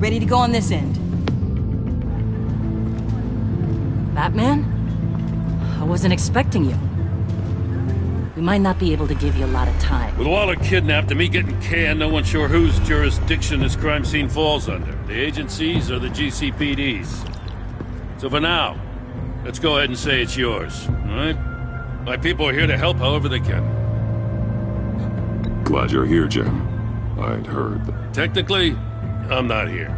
Ready to go on this end. Batman? I wasn't expecting you. We might not be able to give you a lot of time. With Waller kidnapped and me getting canned, no one's sure whose jurisdiction this crime scene falls under. The agencies or the GCPD's. So for now, let's go ahead and say it's yours, alright? My people are here to help however they can. Glad you're here, Jim. I'd heard that... Technically, I'm not here.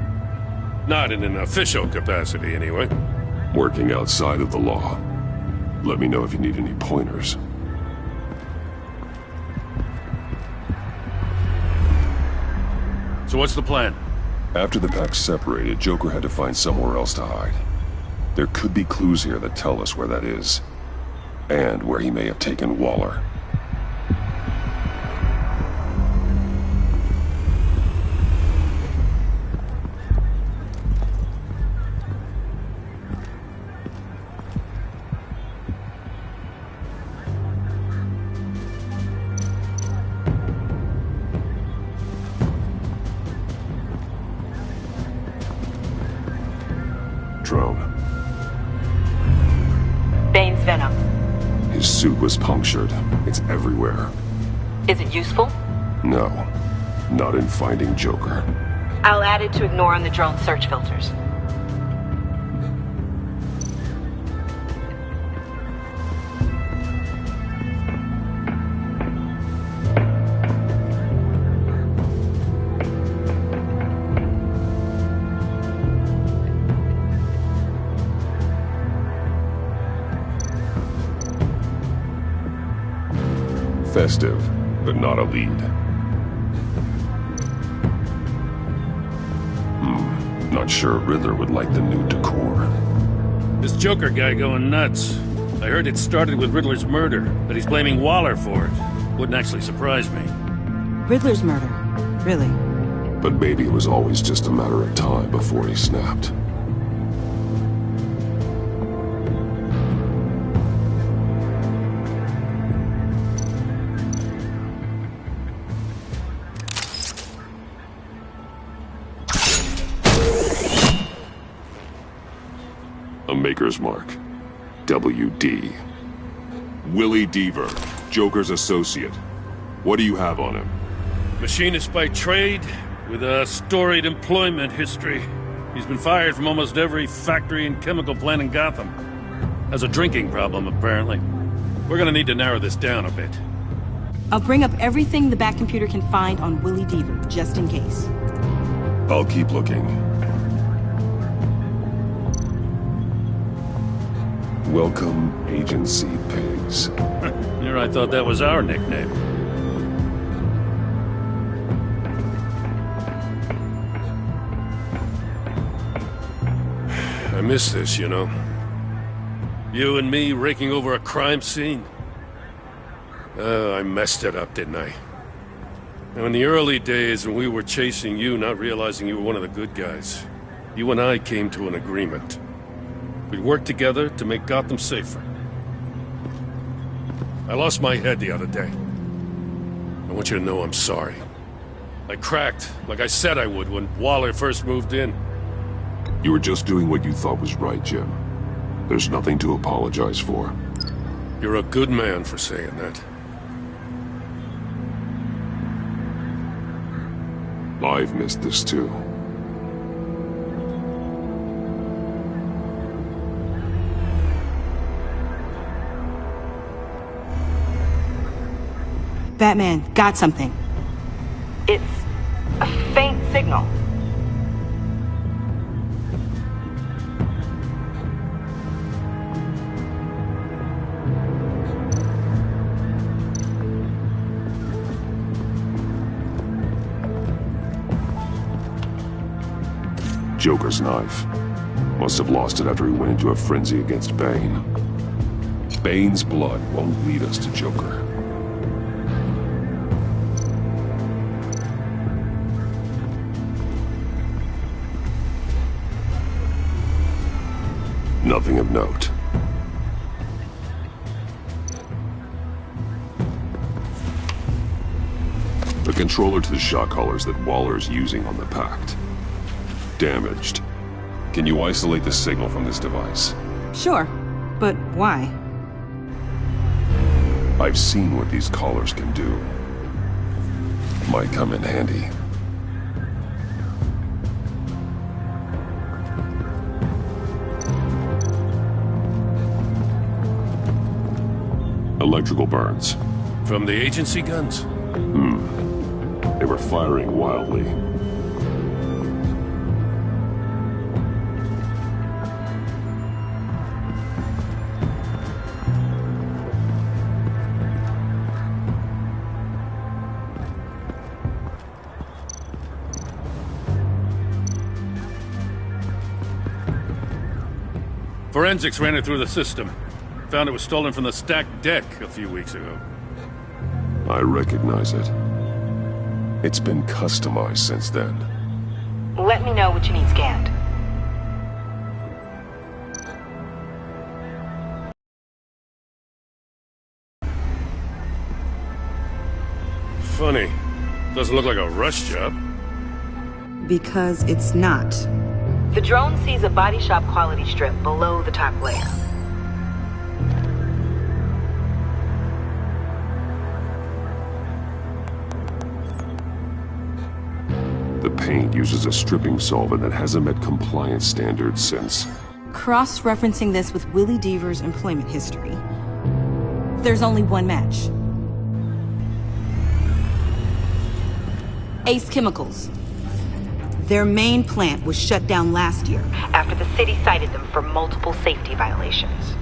Not in an official capacity, anyway. Working outside of the law. Let me know if you need any pointers. So what's the plan? After the pack separated, Joker had to find somewhere else to hide. There could be clues here that tell us where that is. And where he may have taken Waller. Drone. Bane's venom. His suit was punctured. It's everywhere. Is it useful? No. Not in finding Joker. I'll add it to ignore on the drone search filters. Festive, but not a lead. Not sure Riddler would like the new decor. This Joker guy going nuts. I heard it started with Riddler's murder, but he's blaming Waller for it. Wouldn't actually surprise me. Riddler's murder. Really? But maybe it was always just a matter of time before he snapped. A Maker's Mark. WD. Willie Deaver, Joker's associate. What do you have on him? Machinist by trade, with a storied employment history. He's been fired from almost every factory and chemical plant in Gotham. Has a drinking problem, apparently. We're gonna need to narrow this down a bit. I'll bring up everything the Batcomputer can find on Willie Deaver, just in case. I'll keep looking. Welcome, Agency Pigs. Here I thought that was our nickname. I miss this, you know. You and me raking over a crime scene. I messed it up, didn't I? Now, in the early days when we were chasing you, not realizing you were one of the good guys, you and I came to an agreement. We'd work together to make Gotham safer. I lost my head the other day. I want you to know I'm sorry. I cracked, like I said I would when Waller first moved in. You were just doing what you thought was right, Jim. There's nothing to apologize for. You're a good man for saying that. I've missed this too. Batman, got something. It's a faint signal. Joker's knife. Must have lost it after he went into a frenzy against Bane. Bane's blood won't lead us to Joker. Nothing of note. The controller to the shot callers that Waller's using on the Pact. damaged. Can you isolate the signal from this device? Sure, but why? I've seen what these collars can do. Might come in handy. Electrical burns. From the agency guns? They were firing wildly. Forensics ran it through the system. Found it was stolen from the stacked deck a few weeks ago. I recognize it. It's been customized since then. Let me know what you need scanned. Funny. Doesn't look like a rush job. Because it's not. The drone sees a body shop quality strip below the top layer. The paint uses a stripping solvent that hasn't met compliance standards since. Cross-referencing this with Willie Deaver's employment history, there's only one match. Ace Chemicals. Their main plant was shut down last year. After the city cited them for multiple safety violations.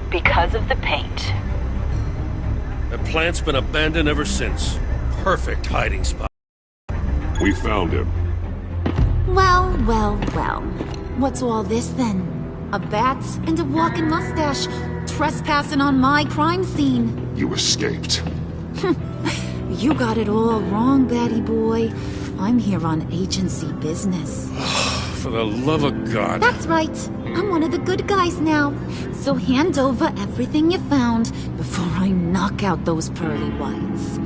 Because of the paint. That plant's been abandoned ever since. Perfect hiding spot. We found him. Well, well, well. What's all this then? A bat and a walking mustache trespassing on my crime scene. You escaped. You got it all wrong, Batty boy. I'm here on agency business. For the love of God. That's right. I'm one of the good guys now. So hand over everything you found before I knock out those pearly whites.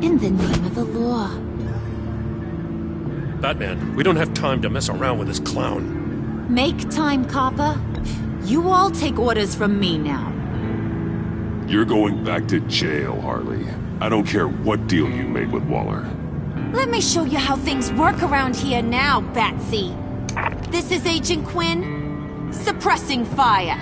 In the name of the law. Batman, we don't have time to mess around with this clown. Make time, copper. You all take orders from me now. You're going back to jail, Harley. I don't care what deal you made with Waller. Let me show you how things work around here now, Batsy. This is Agent Quinn, suppressing fire.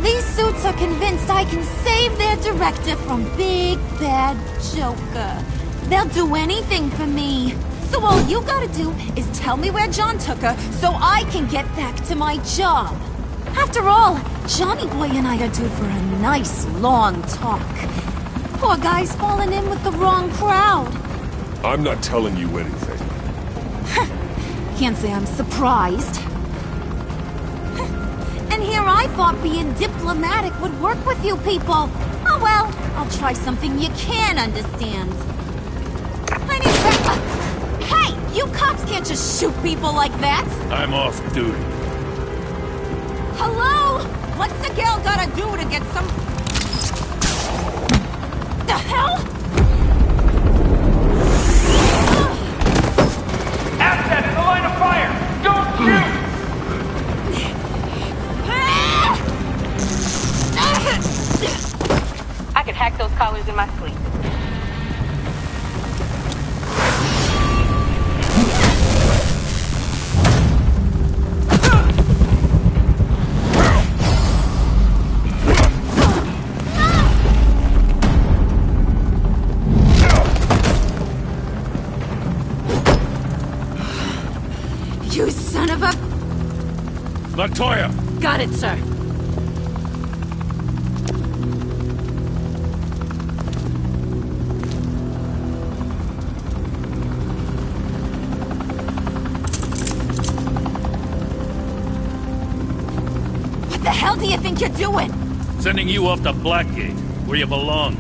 These suits are convinced I can save their director from Big Bad Joker. They'll do anything for me. So all you gotta do is tell me where John took her so I can get back to my job. After all, Johnny Boy and I are due for a nice long talk. Poor guy's fallen in with the wrong crowd. I'm not telling you anything. Can't say I'm surprised. And here I thought being diplomatic would work with you people. Oh well, I'll try something you can understand. I need Hey, you cops can't just shoot people like that. I'm off duty. Hello? What's the girl gotta do to get some... The hell? Asset in the line of fire! Don't shoot! I could hack those collars in my sleep. You son of a... Latoya! Got it, sir. What the hell do you think you're doing? Sending you off to Blackgate, where you belong.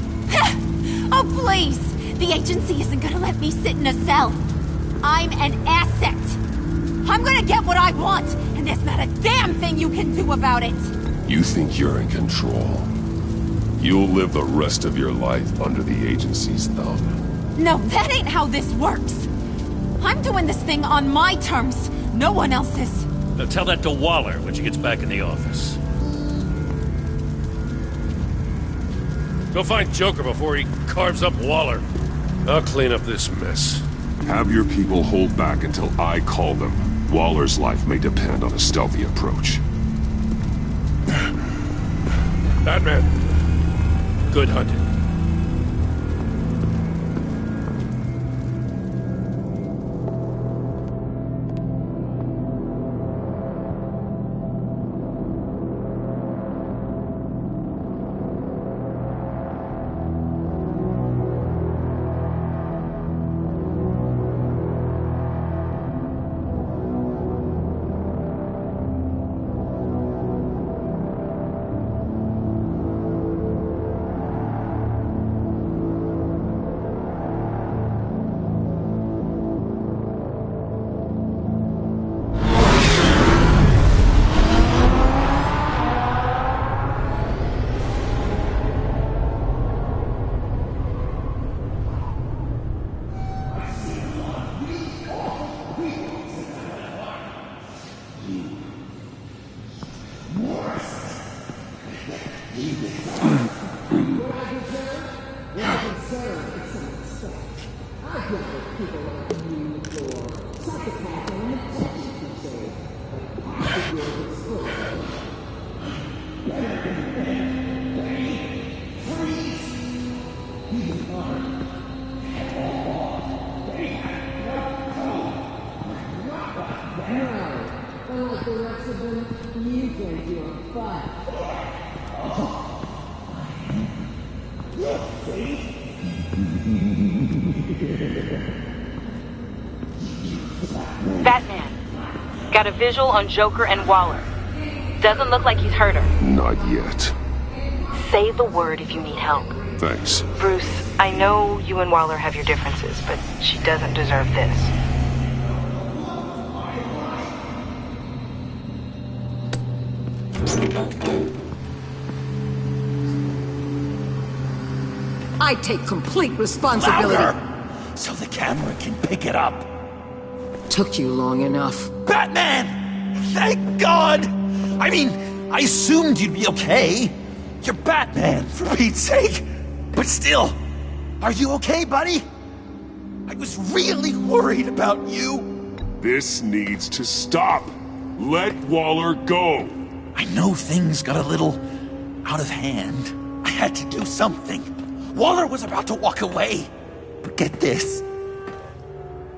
Oh, please! The agency isn't gonna let me sit in a cell. I'm an asset. I'm gonna get what I want, and there's not a damn thing you can do about it. You think you're in control? You'll live the rest of your life under the agency's thumb. No, that ain't how this works. I'm doing this thing on my terms, no one else's. Now tell that to Waller when she gets back in the office. Go find Joker before he carves up Waller. I'll clean up this mess. Have your people hold back until I call them. Waller's life may depend on a stealthy approach. Batman, good hunting. Batman, got a visual on Joker and Waller. Doesn't look like he's hurt her. Not yet. Say the word if you need help. Thanks. Bruce, I know you and Waller have your differences, but she doesn't deserve this. I take complete responsibility. Louder, so the camera can pick it up. Took you long enough. Batman! Thank God! I mean, I assumed you'd be okay. You're Batman, for Pete's sake. But still, are you okay, buddy? I was really worried about you. This needs to stop. Let Waller go. I know things got a little out of hand. I had to do something. Waller was about to walk away. But get this.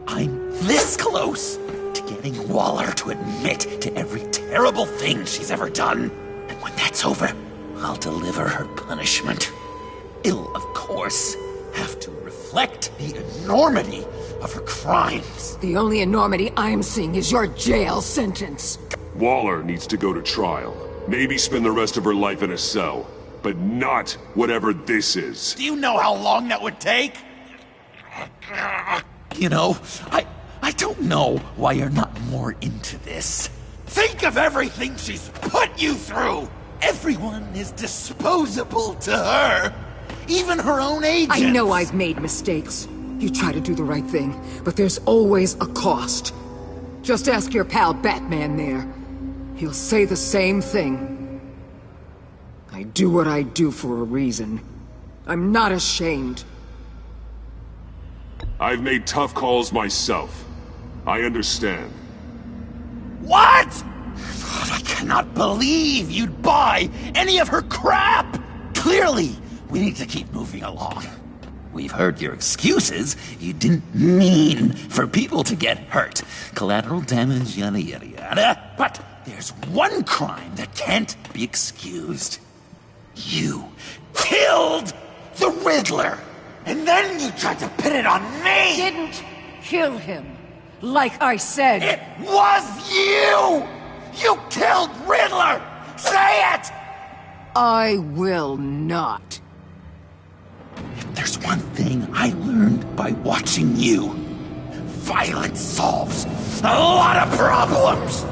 I'm this close to getting Waller to admit to every terrible thing she's ever done. And when that's over, I'll deliver her punishment. It'll, of course, have to reflect the enormity of her crimes. The only enormity I'm seeing is your jail sentence. Waller needs to go to trial. Maybe spend the rest of her life in a cell. But not whatever this is. Do you know how long that would take? You know, I don't know why you're not more into this. Think of everything she's put you through! Everyone is disposable to her. Even her own agents. I know I've made mistakes. You try to do the right thing, but there's always a cost. Just ask your pal Batman there. He'll say the same thing. I do what I do for a reason. I'm not ashamed. I've made tough calls myself. I understand. What? God, I cannot believe you'd buy any of her crap! Clearly, we need to keep moving along. We've heard your excuses. You didn't mean for people to get hurt. Collateral damage, yada yada yada. But there's one crime that can't be excused. You killed the Riddler! And then you tried to pin it on me! Didn't kill him. Like I said. It was you! You killed Riddler! Say it! I will not. If there's one thing I learned by watching you. Violence solves a lot of problems!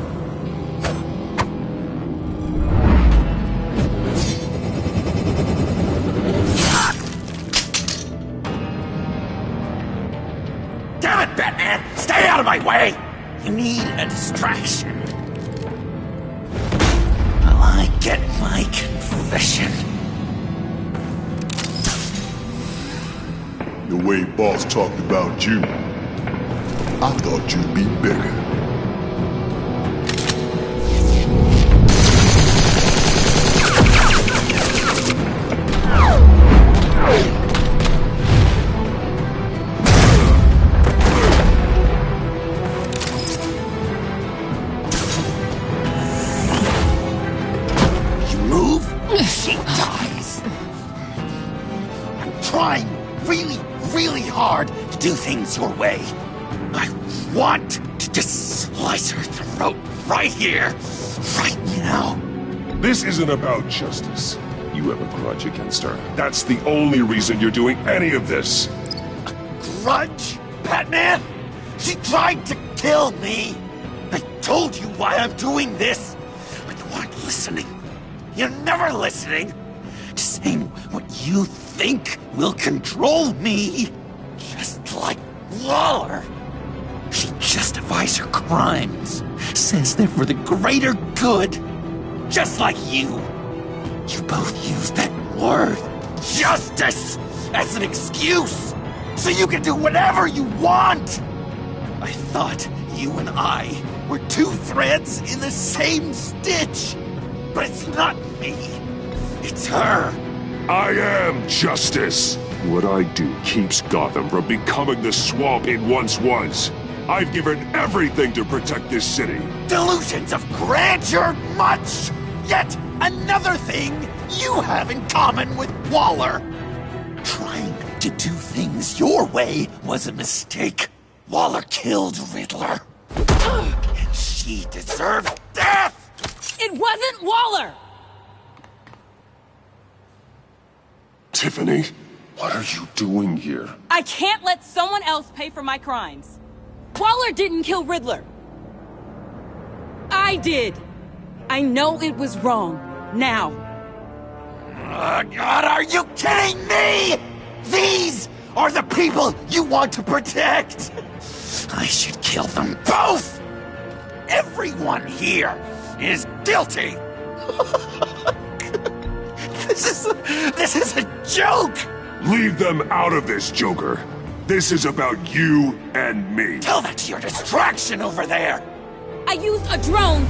Damn it, Batman! Stay out of my way! You need a distraction. While I get my confession. The way Boss talked about you, I thought you'd be bigger. You move, she dies. I'm trying really hard to do things your way. I want to just slice her throat right here, right now. This isn't about justice. You have a grudge against her. That's the only reason you're doing any of this. Grudge? Batman? She tried to kill me. I told you why I'm doing this, but you aren't listening. You're never listening. Just saying what you think will control me. Just like Waller. She justifies her crimes, says they're for the greater good. Just like you. You both use that word, justice, as an excuse, so you can do whatever you want. I thought you and I were two threads in the same stitch. But it's not me. It's her. I am justice. What I do keeps Gotham from becoming the swamp it once was. I've given everything to protect this city. Delusions of grandeur much! Yet another thing you have in common with Waller. Trying to do things your way was a mistake. Waller killed Riddler. And she deserved death! It wasn't Waller! Tiffany, what are you doing here? I can't let someone else pay for my crimes. Waller didn't kill Riddler. I did. I know it was wrong. Now. God, are you kidding me? These are the people you want to protect. I should kill them both. Everyone here is guilty. This is a joke. Leave them out of this, Joker. This is about you and me. Tell that to your distraction over there. I used a drone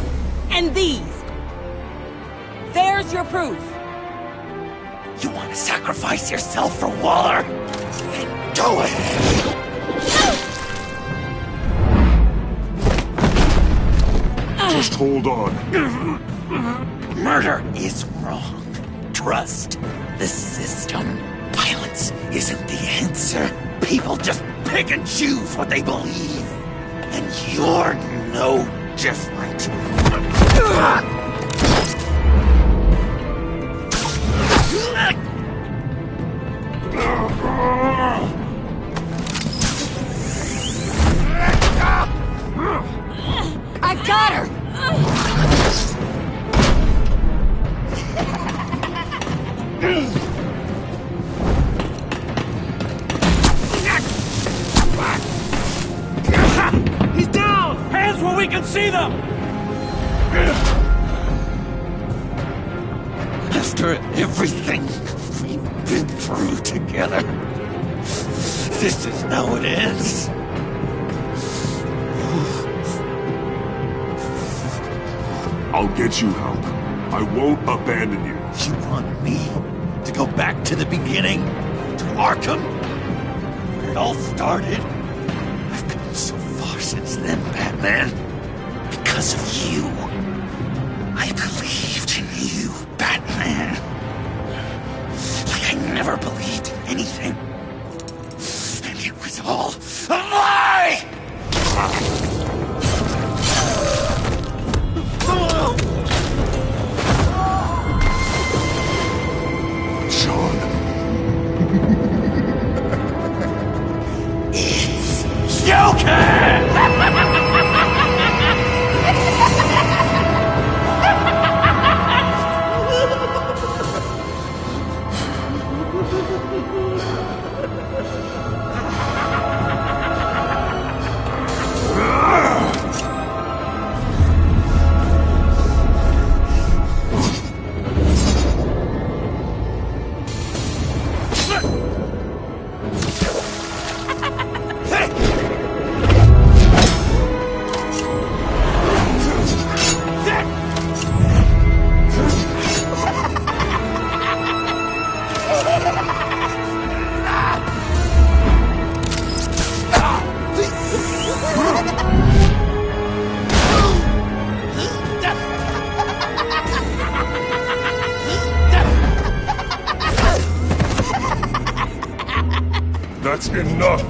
and these. There's your proof. You want to sacrifice yourself for Waller? Then do it. Just hold on. Murder is wrong. Trust the system. Violence isn't the answer. People just pick and choose what they believe. And you're no different. I got her! He's down! Hands where we can see them! After everything we've been through together, this is how it ends. I'll get you help. I won't abandon you. You want me to go back to the beginning? To Arkham? Where it all started? I've come so far since then, Batman. Because of you. I believed in you, Batman. Like I never believed in anything. And it was all a lie! Sean. That's enough!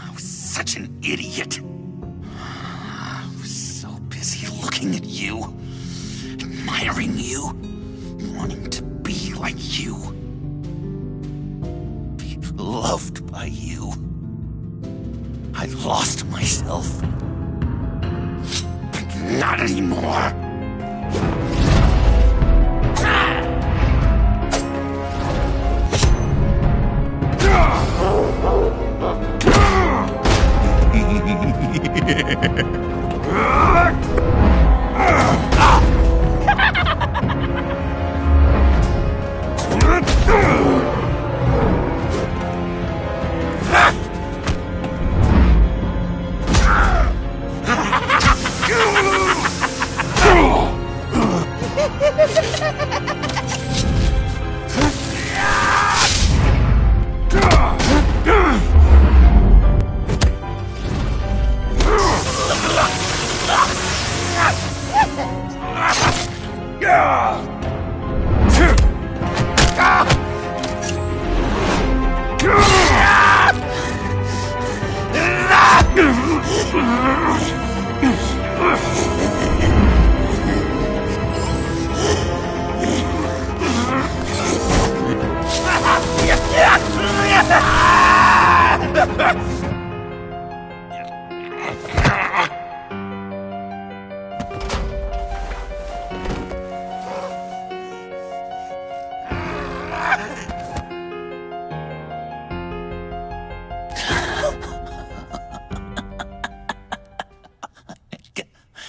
I was such an idiot. I was so busy looking at you, admiring you, wanting to be like you, be loved by you. I lost myself. But not anymore.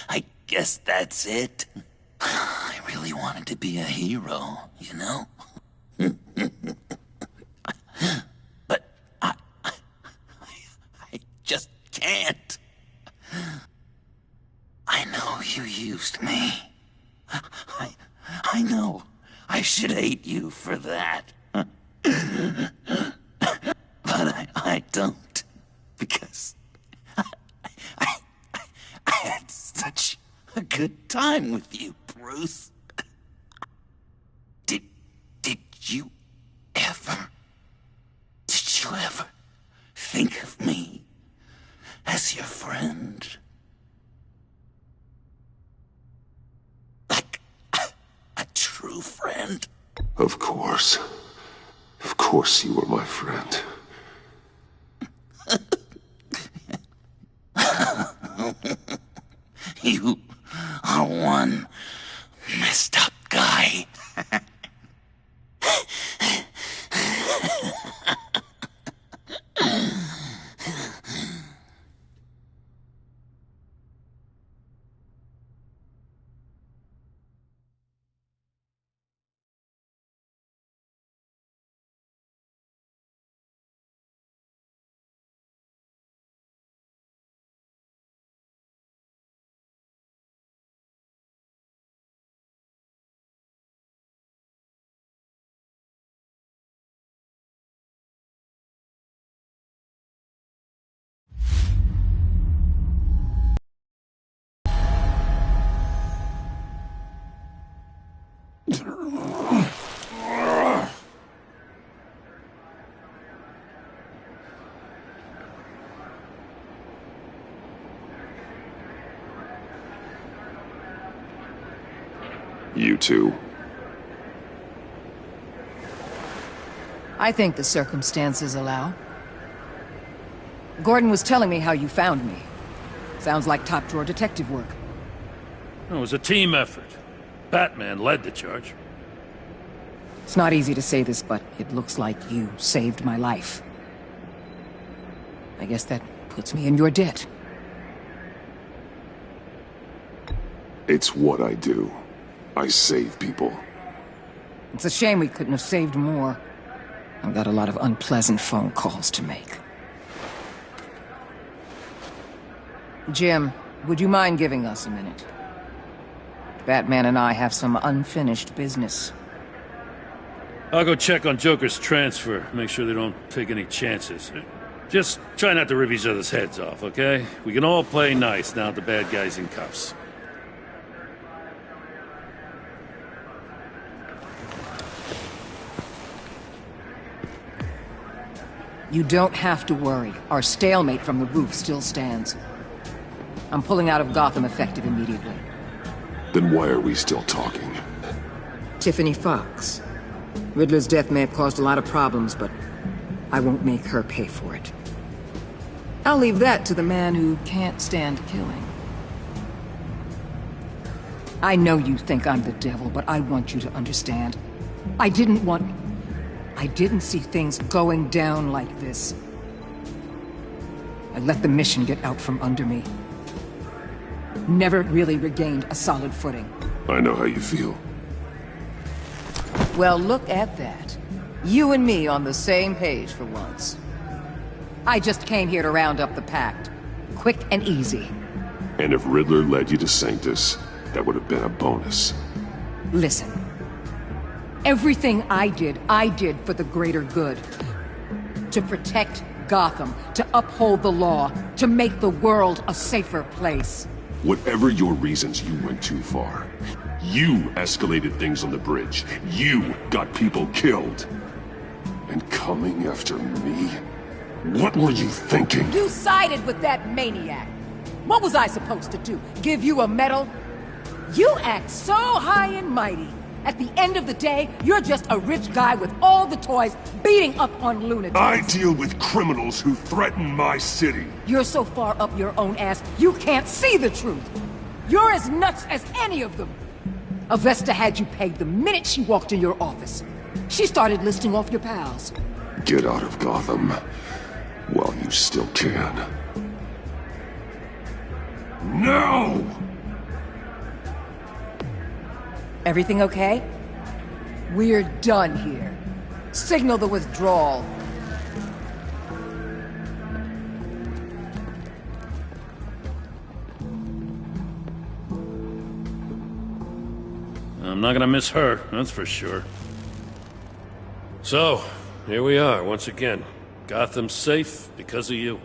I guess that's it. I really wanted to be a hero, you know? But I just can't. I know you used me. I know. I should hate you for that. But I don't. Because I had such a good time with you, Bruce. Did you ever think of me as your friend? Like a true friend? Of course. Of course you were my friend. You are one messed up guy. You too. I think the circumstances allow. Gordon was telling me how you found me. Sounds like top-drawer detective work. It was a team effort. Batman led the charge. It's not easy to say this, but it looks like you saved my life. I guess that puts me in your debt. It's what I do. I save people. It's a shame we couldn't have saved more. I've got a lot of unpleasant phone calls to make. Jim, would you mind giving us a minute? Batman and I have some unfinished business. I'll go check on Joker's transfer, make sure they don't take any chances. Just try not to rip each other's heads off, okay? We can all play nice now that the bad guy's in cuffs. You don't have to worry. Our stalemate from the roof still stands. I'm pulling out of Gotham effective immediately. Then why are we still talking? Tiffany Fox. Riddler's death may have caused a lot of problems, but I won't make her pay for it. I'll leave that to the man who can't stand killing. I know you think I'm the devil, but I want you to understand. I didn't see things going down like this. I let the mission get out from under me. Never really regained a solid footing. I know how you feel. Well, look at that. You and me on the same page for once. I just came here to round up the pact. Quick and easy. And if Riddler led you to Sanctus, that would have been a bonus. Listen. Everything I did for the greater good. To protect Gotham, to uphold the law, to make the world a safer place. Whatever your reasons, you went too far. You escalated things on the bridge. You got people killed. And coming after me? What were you thinking? You sided with that maniac. What was I supposed to do? Give you a medal? You act so high and mighty. At the end of the day, you're just a rich guy with all the toys beating up on lunatics. I deal with criminals who threaten my city. You're so far up your own ass, you can't see the truth. You're as nuts as any of them. Avesta had you pegged the minute she walked in your office. She started listing off your pals. Get out of Gotham while you still can. No! Everything okay? We're done here. Signal the withdrawal. I'm not gonna miss her, that's for sure. So, here we are, once again. Gotham's safe because of you.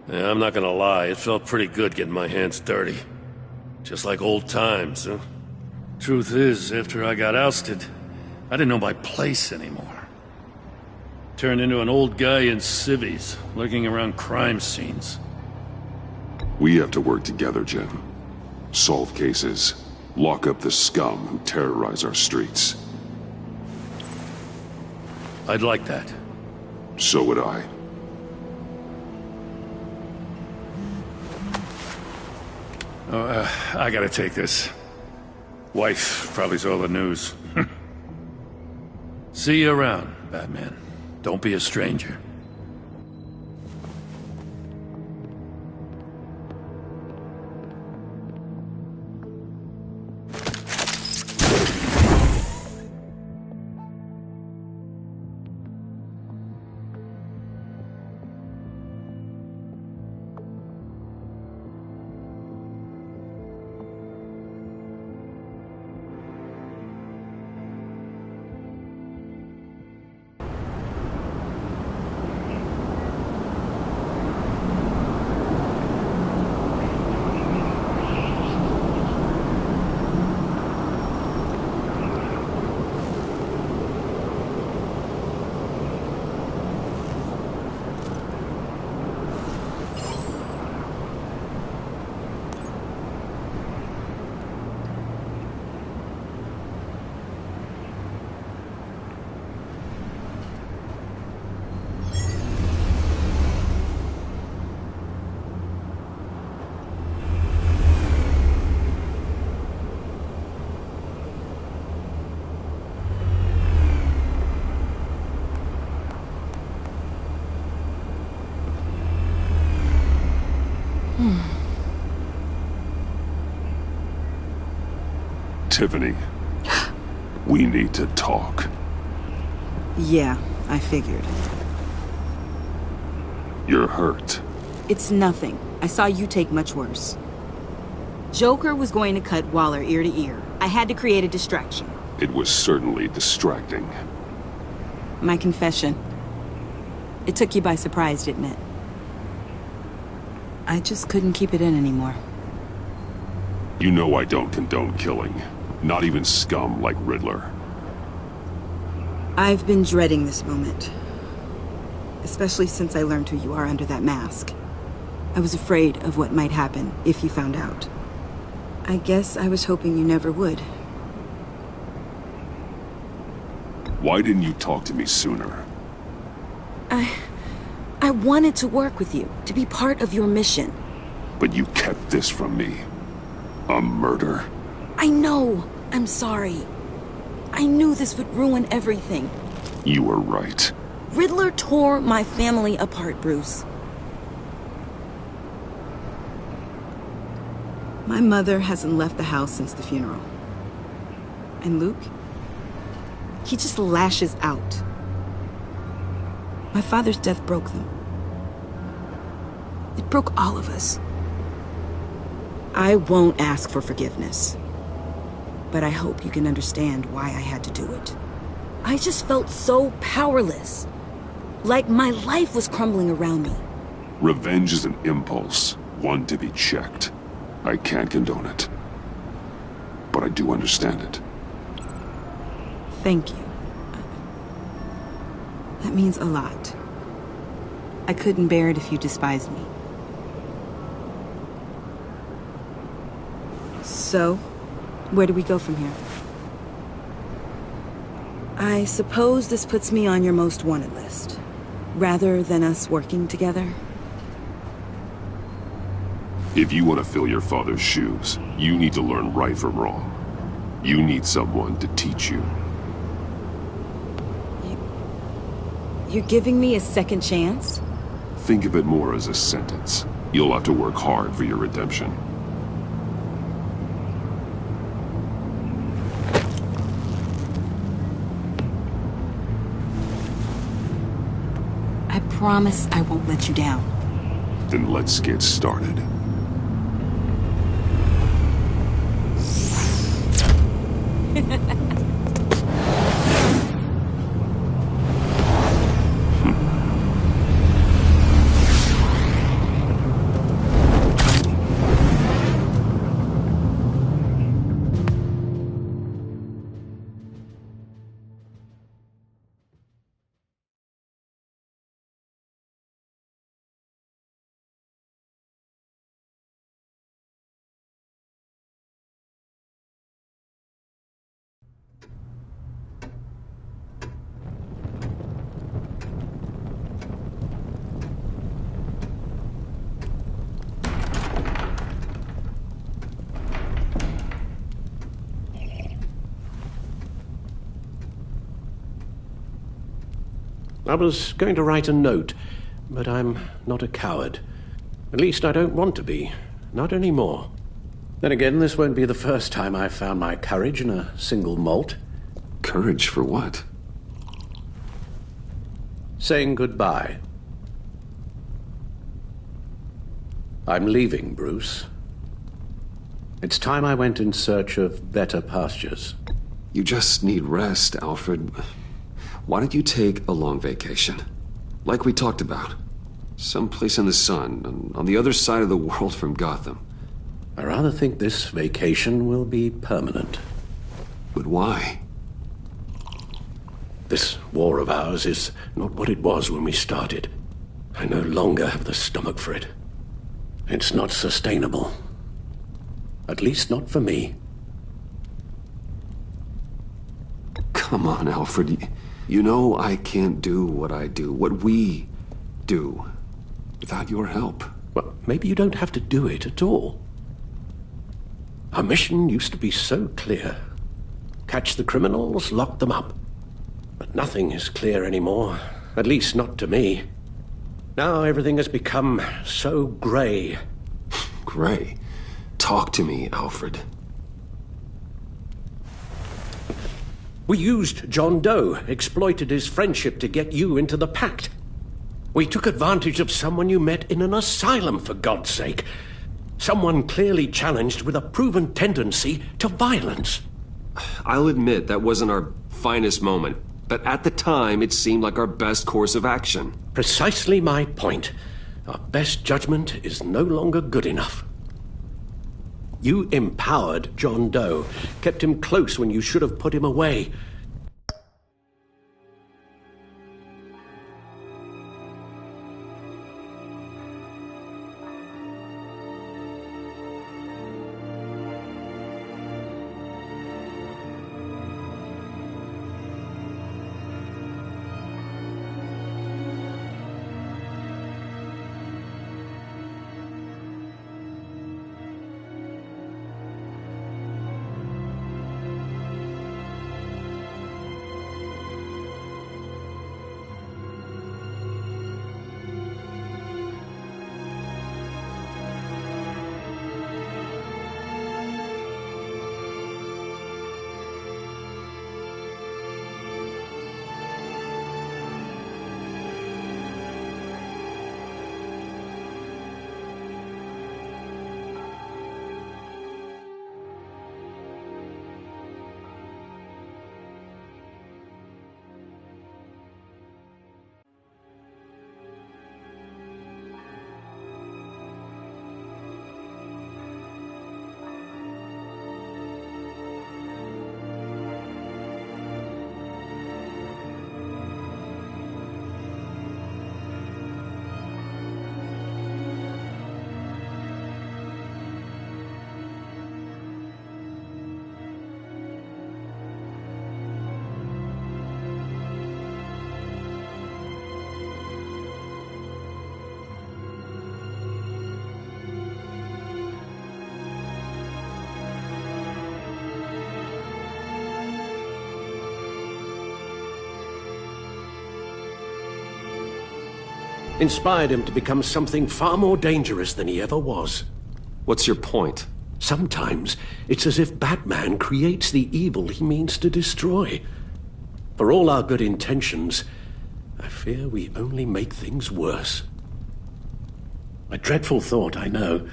Yeah, I'm not gonna lie, it felt pretty good getting my hands dirty. Just like old times, huh? Truth is, after I got ousted, I didn't know my place anymore. Turned into an old guy in civvies, lurking around crime scenes. We have to work together, Jim. Solve cases. Lock up the scum who terrorize our streets. I'd like that. So would I. I gotta take this. Wife probably saw the news. See you around, Batman. Don't be a stranger. Tiffany, we need to talk. Yeah, I figured. You're hurt. It's nothing. I saw you take much worse. Joker was going to cut Waller ear to ear. I had to create a distraction. It was certainly distracting. My confession. It took you by surprise, didn't it? I just couldn't keep it in anymore. You know I don't condone killing. Not even scum like Riddler. I've been dreading this moment. Especially since I learned who you are under that mask. I was afraid of what might happen if you found out. I guess I was hoping you never would. Why didn't you talk to me sooner? I wanted to work with you, to be part of your mission. But you kept this from me. A murder? I know. I'm sorry. I knew this would ruin everything. You were right. Riddler tore my family apart, Bruce. My mother hasn't left the house since the funeral. And Luke? He just lashes out. My father's death broke them. It broke all of us. I won't ask for forgiveness. But I hope you can understand why I had to do it. I just felt so powerless. Like my life was crumbling around me. Revenge is an impulse, one to be checked. I can't condone it. But I do understand it. Thank you. That means a lot. I couldn't bear it if you despised me. So, where do we go from here? I suppose this puts me on your most wanted list, rather than us working together. If you want to fill your father's shoes, you need to learn right from wrong. You need someone to teach you. You're giving me a second chance? Think of it more as a sentence. You'll have to work hard for your redemption. I promise I won't let you down. Then let's get started. I was going to write a note, but I'm not a coward. At least I don't want to be. Not anymore. Then again, this won't be the first time I've found my courage in a single malt. Courage for what? Saying goodbye. I'm leaving, Bruce. It's time I went in search of better pastures. You just need rest, Alfred. Why don't you take a long vacation? Like we talked about. Someplace in the sun, on the other side of the world from Gotham. I rather think this vacation will be permanent. But why? This war of ours is not what it was when we started. I no longer have the stomach for it. It's not sustainable. At least not for me. Come on, Alfred. You know I can't do what I do, what we do, without your help. Well, maybe you don't have to do it at all. Our mission used to be so clear. Catch the criminals, lock them up. But nothing is clear anymore, at least not to me. Now everything has become so grey. Gray, talk to me, Alfred. We used John Doe, exploited his friendship to get you into the pact. We took advantage of someone you met in an asylum, for God's sake. Someone clearly challenged with a proven tendency to violence. I'll admit that wasn't our finest moment, but at the time it seemed like our best course of action. Precisely my point. Our best judgment is no longer good enough. You empowered John Doe, kept him close when you should have put him away. Inspired him to become something far more dangerous than he ever was. What's your point? Sometimes it's as if Batman creates the evil he means to destroy. For all our good intentions, I fear we only make things worse. A dreadful thought, I know,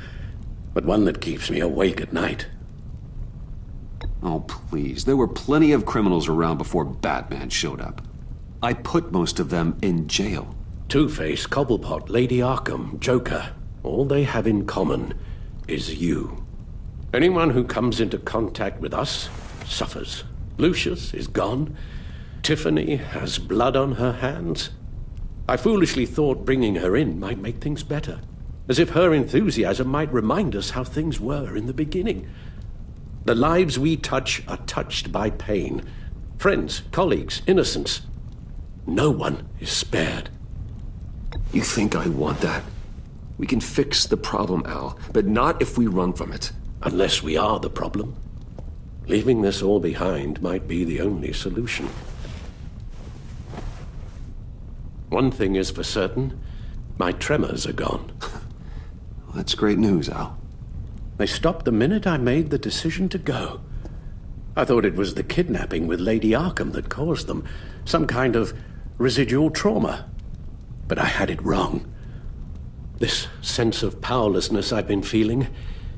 but one that keeps me awake at night. Oh, please. There were plenty of criminals around before Batman showed up. I put most of them in jail. Two-Face, Cobblepot, Lady Arkham, Joker, all they have in common is you. Anyone who comes into contact with us suffers. Lucius is gone. Tiffany has blood on her hands. I foolishly thought bringing her in might make things better, as if her enthusiasm might remind us how things were in the beginning. The lives we touch are touched by pain. Friends, colleagues, innocents. No one is spared. You think I want that? We can fix the problem, Al, but not if we run from it. Unless we are the problem. Leaving this all behind might be the only solution. One thing is for certain, my tremors are gone. That's great news, Al. They stopped the minute I made the decision to go. I thought it was the kidnapping with Lady Arkham that caused them, some kind of residual trauma. But I had it wrong. This sense of powerlessness I've been feeling,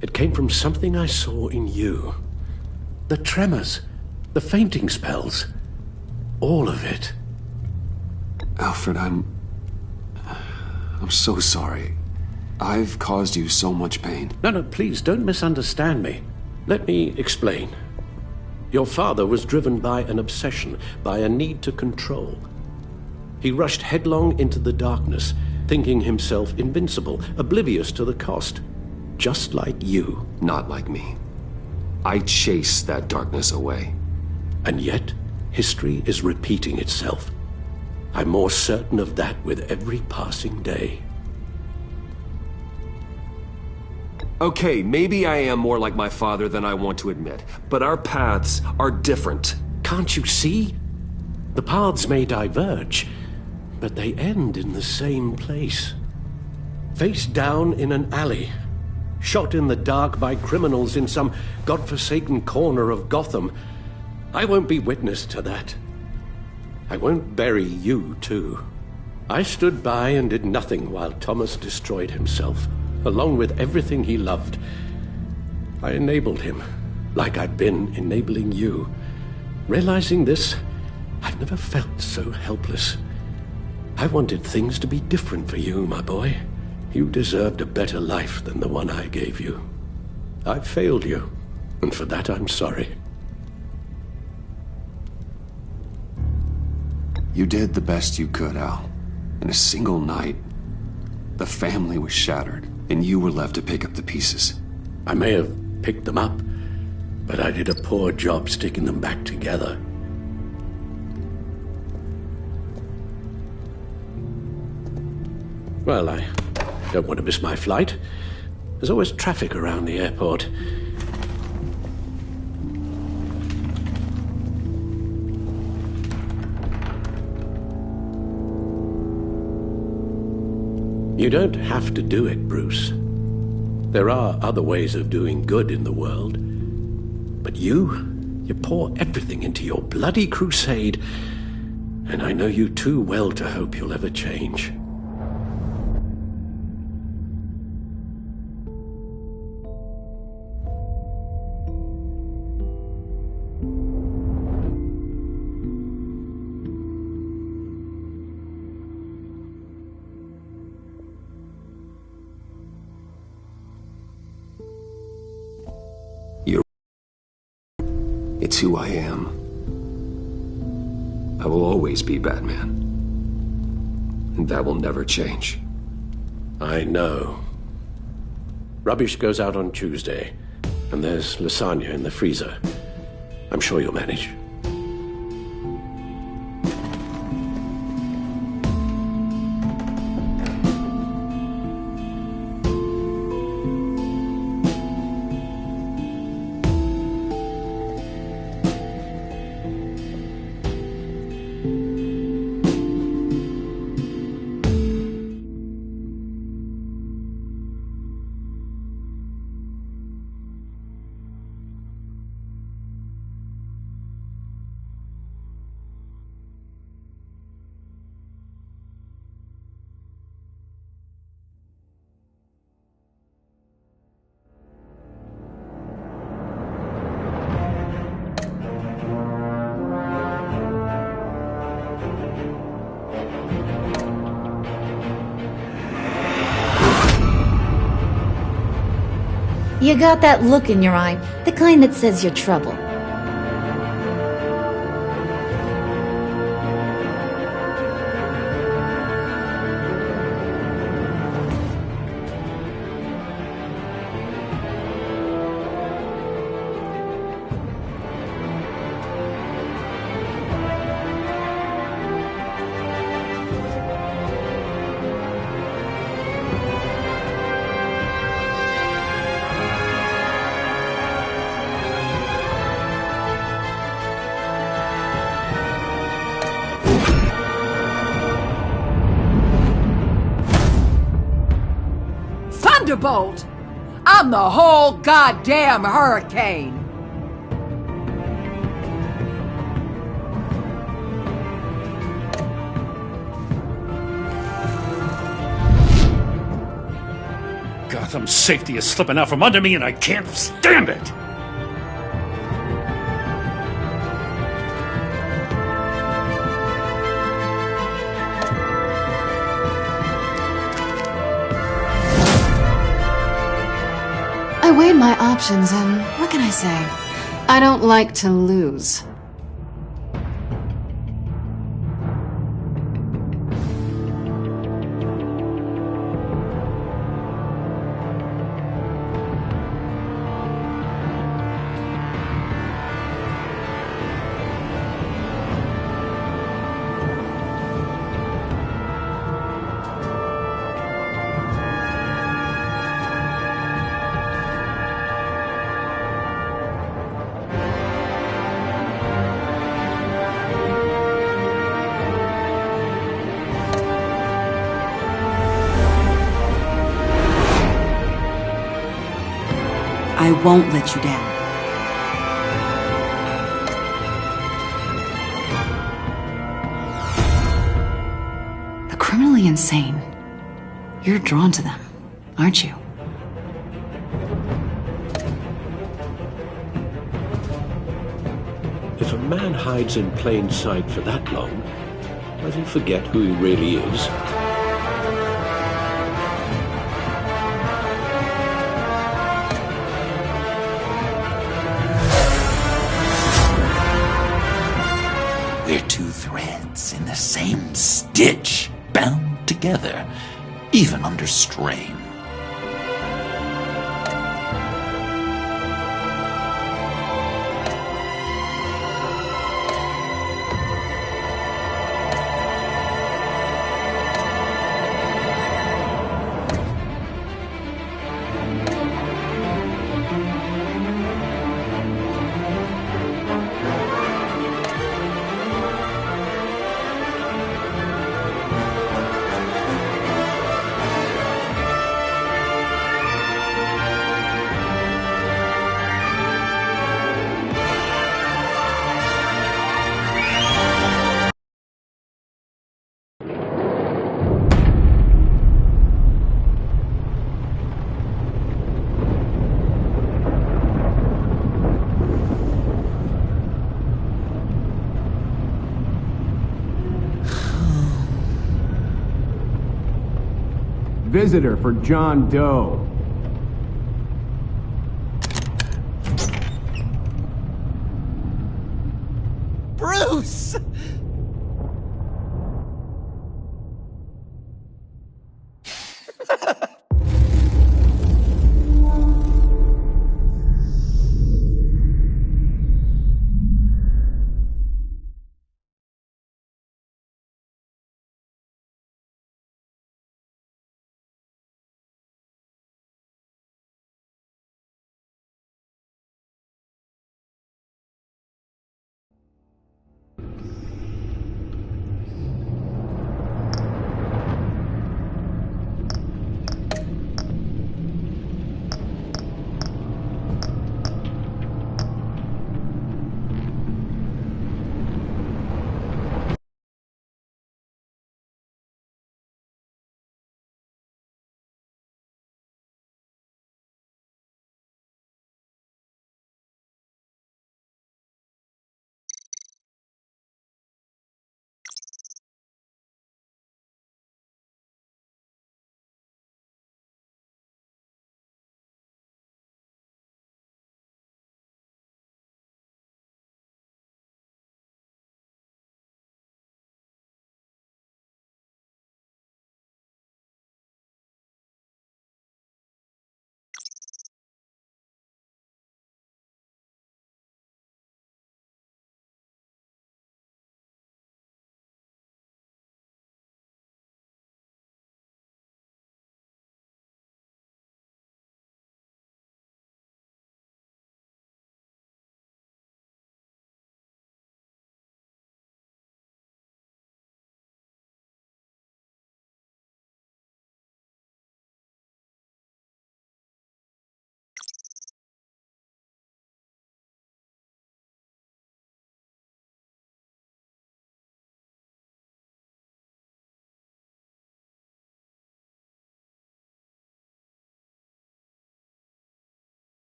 it came from something I saw in you. The tremors, the fainting spells, all of it. Alfred, I'm so sorry. I've caused you so much pain. No, please, don't misunderstand me. Let me explain. Your father was driven by an obsession, by a need to control. He rushed headlong into the darkness, thinking himself invincible, oblivious to the cost. Just like you. Not like me. I chased that darkness away. And yet, history is repeating itself. I'm more certain of that with every passing day. Okay, maybe I am more like my father than I want to admit, but our paths are different. Can't you see? The paths may diverge, but they end in the same place. Face down in an alley, shot in the dark by criminals in some godforsaken corner of Gotham. I won't be witness to that. I won't bury you, too. I stood by and did nothing while Thomas destroyed himself, along with everything he loved. I enabled him, like I'd been enabling you. Realizing this, I've never felt so helpless. I wanted things to be different for you, my boy. You deserved a better life than the one I gave you. I failed you, and for that I'm sorry. You did the best you could, Al. In a single night, the family was shattered, and you were left to pick up the pieces. I may have picked them up, but I did a poor job sticking them back together. Well, I don't want to miss my flight. There's always traffic around the airport. You don't have to do it, Bruce. There are other ways of doing good in the world. But you pour everything into your bloody crusade, and I know you too well to hope you'll ever change. It's who I am. I will always be Batman. And that will never change. I know. Rubbish goes out on Tuesday, and there's lasagna in the freezer. I'm sure you'll manage. You got that look in your eye, the kind that says you're trouble. Thunderbolt! I'm the whole goddamn hurricane! Gotham's safety is slipping out from under me and I can't stand it! I weighed my options, and what can I say? I don't like to lose. I won't let you down. The criminally insane. You're drawn to them, aren't you? If a man hides in plain sight for that long, does he forget who he really is? We're two threads in the same stitch, bound together, even under strain. Visitor for John Doe. Bruce!